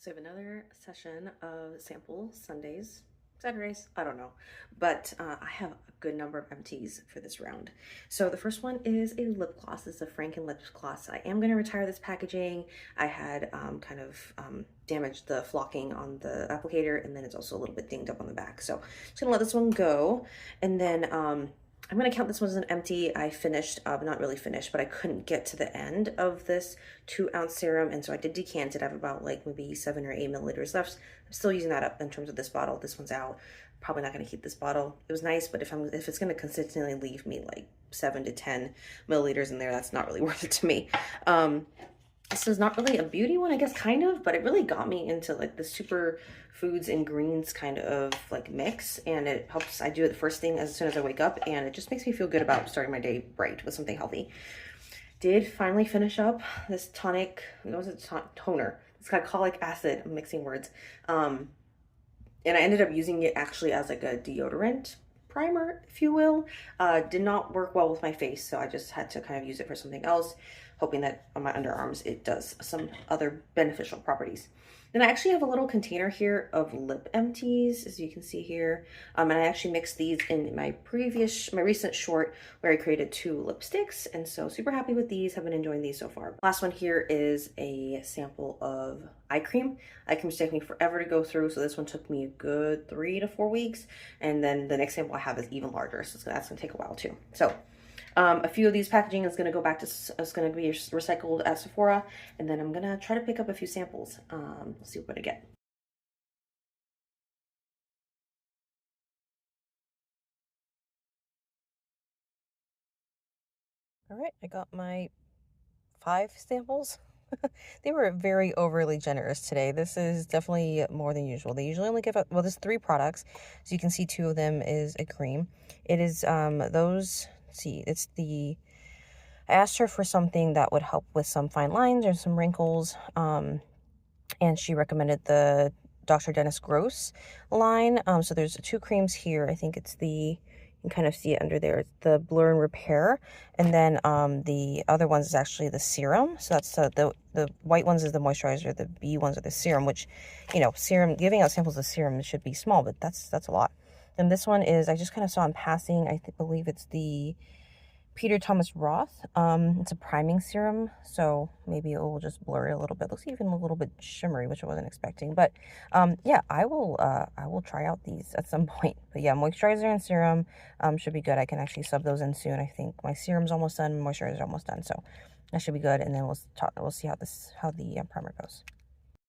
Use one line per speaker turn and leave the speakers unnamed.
So I have another session of sample Sundays, Saturdays, I don't know. But I have a good number of empties for this round. So the first one is a lip gloss. This is a Franken lip gloss. I am going to retire this packaging. I had damaged the flocking on the applicator, and then it's also a little bit dinged up on the back. So I'm just going to let this one go. And then I'm going to count this one as an empty. I finished, not really finished, but I couldn't get to the end of this 2-ounce serum. And so I did decant it. I have about like maybe 7 or 8 milliliters left. I'm still using that up in terms of this bottle. This one's out. Probably not going to keep this bottle. It was nice, but if it's going to consistently leave me like 7 to 10 milliliters in there, that's not really worth it to me. This is not really a beauty one, I guess, kind of, but it really got me into like the super foods and greens kind of like mix, and it helps. I do it the first thing as soon as I wake up, and it just makes me feel good about starting my day right with something healthy. Did finally finish up this tonic, what was it, toner. It's glycolic acid, I'm mixing words. And I ended up using it actually as like a deodorant primer, if you will. Did not work well with my face, so I just had to kind of use it for something else, hoping that on my underarms it does some other beneficial properties. Then I actually have a little container here of lip empties, as you can see here. And I actually mixed these in my recent short where I created 2 lipsticks. And so super happy with these, have been enjoying these so far. Last one here is a sample of eye cream. Eye cream's taking me forever to go through, so this one took me a good 3 to 4 weeks. And then the next sample I have is even larger, so that's gonna take a while too. So a few of these packaging is going to go back to, it's going to be recycled at Sephora, and then I'm going to try to pick up a few samples. We'll see what I get. All right, I got my 5 samples. They were very overly generous today. This is definitely more than usual. They usually only give out, well, there's 3 products. So you can see 2 of them is a cream. It is those, let's see, it's the, I asked her for something that would help with some fine lines or some wrinkles. And she recommended the Dr. Dennis Gross line. So there's 2 creams here. I think it's the, you can kind of see it under there. It's the Blur and Repair. And then the other ones is actually the serum. So that's the white ones is the moisturizer. The B ones are the serum, which, you know, serum, giving out samples of serum should be small, but that's a lot. And this one is, I just kind of saw in passing, I believe it's the Peter Thomas Roth. It's a priming serum, so maybe it will just blur it a little bit. Looks even a little bit shimmery, which I wasn't expecting. But yeah, I will try out these at some point. But yeah, moisturizer and serum should be good. I can actually sub those in soon. I think my serum's almost done, moisturizer almost done, so that should be good. And then we'll see how the primer goes.